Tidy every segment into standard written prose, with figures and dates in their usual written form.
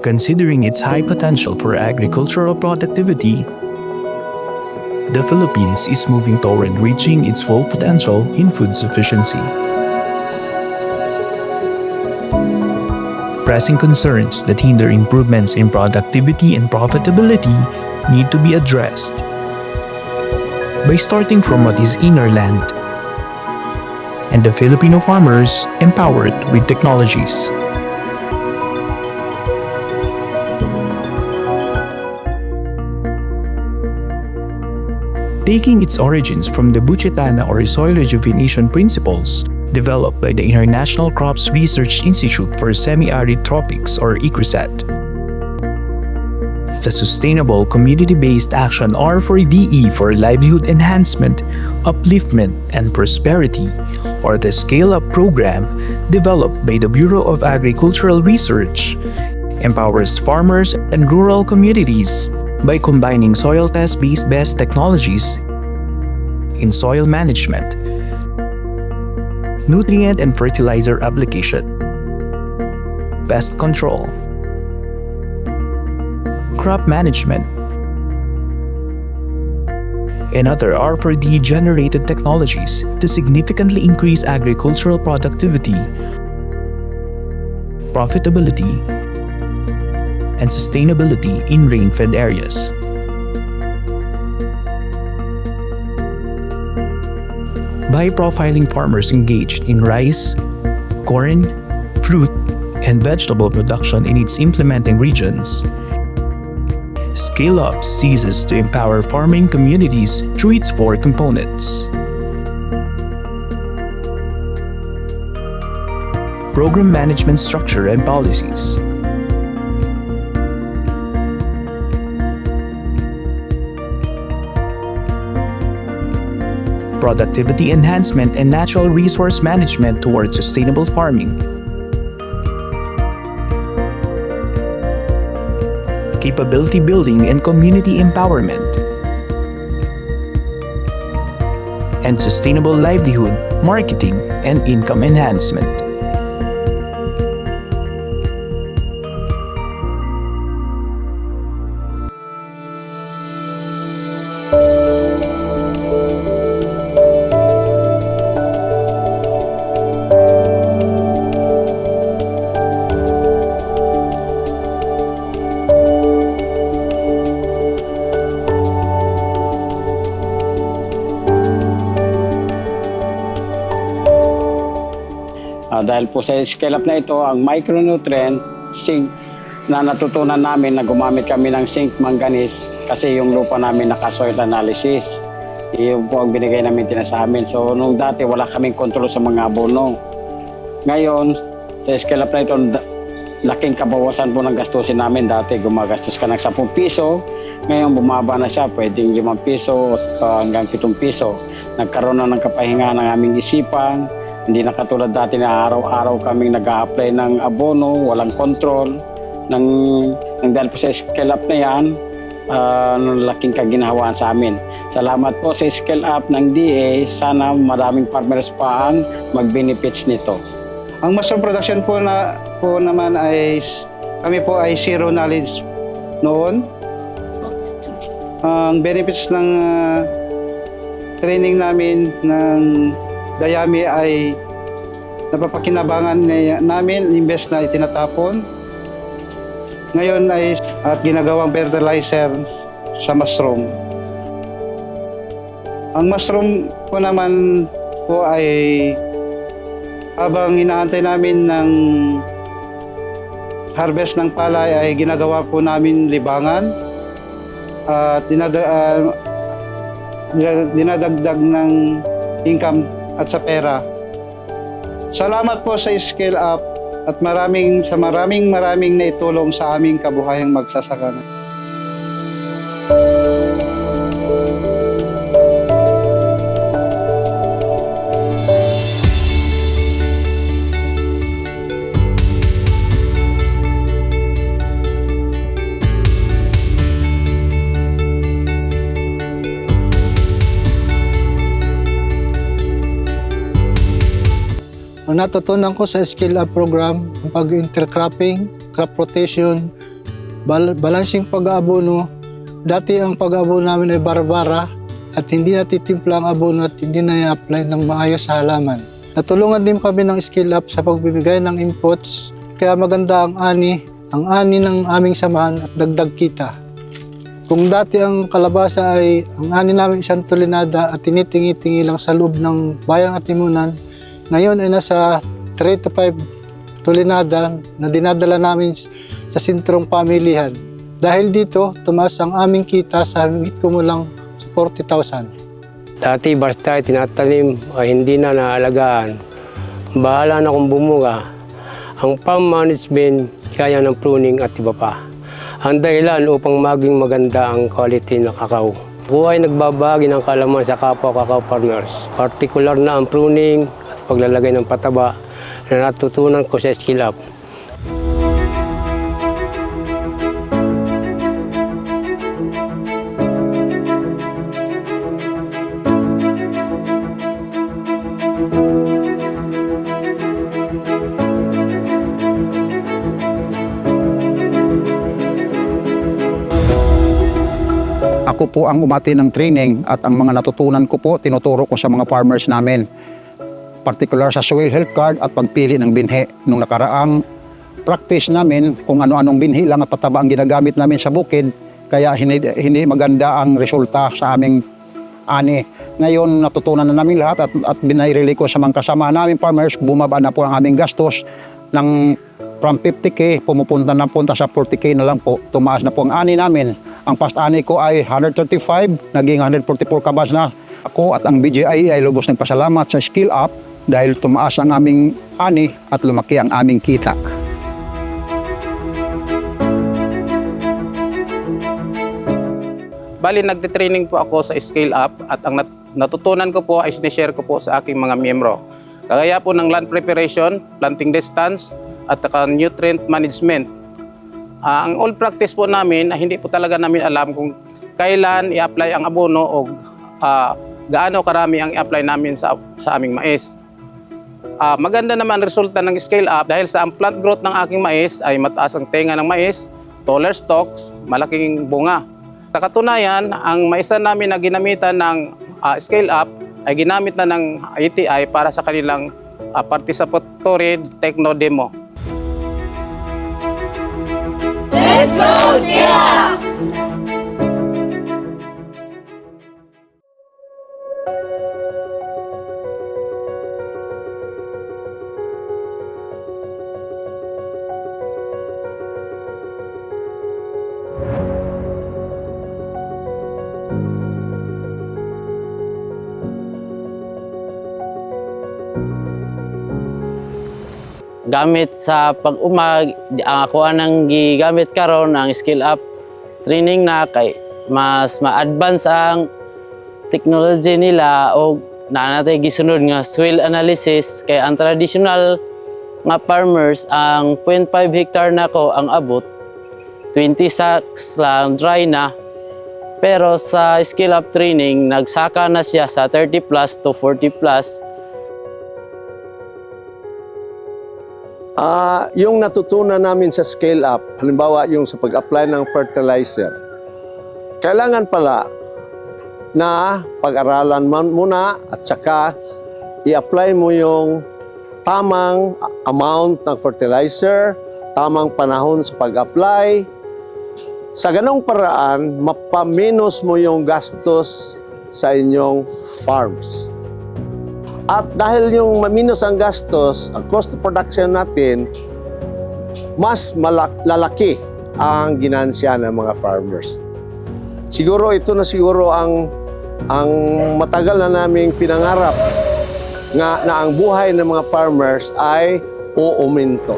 Considering its high potential for agricultural productivity, the Philippines is moving toward reaching its full potential in food sufficiency. Pressing concerns that hinder improvements in productivity and profitability need to be addressed. By starting from what is in our land, and the Filipino farmers empowered with technologies. Taking its origins from the Buchetana or soil rejuvenation principles developed by the International Crops Research Institute for Semi-Arid Tropics or ICRISAT. The Sustainable Community-Based Action R4DE for Livelihood Enhancement, Upliftment, and Prosperity, or the Scale Up program developed by the Bureau of Agricultural Research, empowers farmers and rural communities by combining soil test-based best technologies in soil management, nutrient and fertilizer application, pest control, crop management, and other R4D generated technologies to significantly increase agricultural productivity, profitability, and sustainability in rain-fed areas. By profiling farmers engaged in rice, corn, fruit, and vegetable production in its implementing regions, Scale Up ceases to empower farming communities through its four components: program management structure and policies, productivity enhancement and natural resource management towards sustainable farming, capability building and community empowerment, and sustainable livelihood, marketing, and income enhancement. Dahil po sa scale up na ito, ang micronutrient, zinc, na natutunan namin na gumamit kami ng zinc manganese kasi yung lupa namin naka-soil analysis. Yung po ang binigay namin sa amin. So nung dati wala kaming kontrol sa mga abono. Ngayon, sa scale up na ito, laking kabawasan po ng gastusin namin. Dati gumagastos ka ng 10 piso, ngayon bumaba na siya, pwedeng 5 piso hanggang 7 piso. Nagkaroon na ng kapahinga ng aming isipan. Hindi na katulad dati na araw-araw kaming nag-a-apply ng abono, walang control. Dahil po sa scale up na yan, laking kaginhawaan sa amin. Salamat po sa scale up ng DA. Sana maraming farmers pa ang mag-benefits nito. Ang mushroom production po naman ay kami po ay zero knowledge noon. Ang benefits ng training namin ng Dayami ay napapakinabangan namin, imbes na itinatapon. Ngayon ay at ginagawang fertilizer sa mushroom. Ang mushroom po naman po ay habang inaantay namin ng harvest ng palay ay ginagawa po namin libangan at dinadagdag ng income at sa pera. Salamat po sa Scale Up at maraming naitulong sa aming kabuhayang magsasaka. Ang natutunan ko sa Scale Up program, ang pag-intercropping, crop rotation, balansing pag-aabono. Dati ang pag-aabono namin ay barbara at hindi natitimpla ang abono at hindi na i-apply ng maayos sa halaman. Natulungan din kami ng skill up sa pagbibigay ng inputs, kaya maganda ang ani ng aming samahan at dagdag kita. Kung dati ang kalabasa ay ang ani namin 1 tulinada at tinitingi-tingi lang sa loob ng bayang Atimunan, ngayon ay nasa 3 to 5 tulinada na dinadala namin sa sentrong pamilihan. Dahil dito, tumaas ang aming kita sa higit kumulang 40,000. Dati basta tinatanim ay hindi na naalagaan. Bahala na kung bumuga. Ang farm management kaya ng pruning at iba pa. Ang dahilan upang maging maganda ang quality ng kakao. Ako ay nagbabahagi ng kaalaman sa kapwa kakao farmers. Partikular na ang pruning at paglalagay ng pataba na natutunan ko sa skill up. Ako po ang umati ng training at ang mga natutunan ko po, tinuturo ko sa mga farmers namin. Particular sa soil health card at pagpili ng binhi. Nung nakaraang practice namin kung ano-anong binhi lang at pataba ang ginagamit namin sa bukid, kaya hindi maganda ang resulta sa aming ani. Ngayon natutunan na namin lahat at binairili ko sa mga kasama namin farmers, bumaba na po ang aming gastos ng from 50K, pumupunta na punta sa 40K na lang po. Tumaas na po ang ani namin. Ang past ani ko ay 135, naging 144 kabas na. Ako at ang BGI ay lubos nagpasalamat sa skill up dahil tumaas ang aming ani at lumaki ang aming kita. Bali, nagtitraining po ako sa scale up at ang natutunan ko po ay sinishare ko po sa aking mga miyembro. Kagaya po ng land preparation, planting distance, at nutrient management. Ang old practice po namin, hindi po talaga namin alam kung kailan i-apply ang abono o gaano karami ang i-apply namin sa aming mais. Maganda naman ang resulta ng scale up dahil sa ang plant growth ng aking mais ay mataas ang tenga ng mais, taller stalks, malaking bunga. Sa katunayan, ang maisan namin na ginamitan ng scale up ay ginamit na ng ITI para sa kanilang participatory techno demo. Let's go, Scale! Gamit sa pag-umag, ako anang gigamit karon ang skill up training na kay mas ma-advance ang technology nila o na natay gisunod nga soil analysis kay ang traditional nga farmers ang 0.5 hectare nako ang abot 20 sacks lang dry na, pero sa skill up training nagsaka na siya sa 30 plus to 40 plus. Yung natutunan namin sa scale up, halimbawa yung sa pag-apply ng fertilizer, kailangan pala na pag-aralan muna at saka i-apply mo yung tamang amount ng fertilizer, tamang panahon sa pag-apply. Sa ganong paraan, mapaminos mo yung gastos sa inyong farms. At dahil yung maminos ang gastos, ang cost of production natin, mas lalaki ang ginansya ng mga farmers. Siguro ito na siguro ang matagal na naming pinangarap na ang buhay ng mga farmers ay uuminto.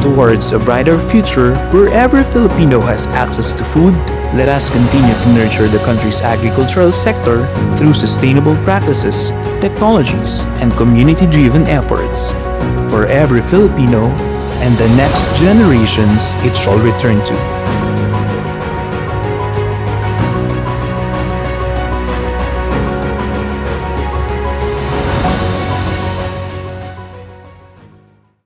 Towards a brighter future where every Filipino has access to food, let us continue to nurture the country's agricultural sector through sustainable practices, technologies, and community-driven efforts. For every Filipino and the next generations it shall return to.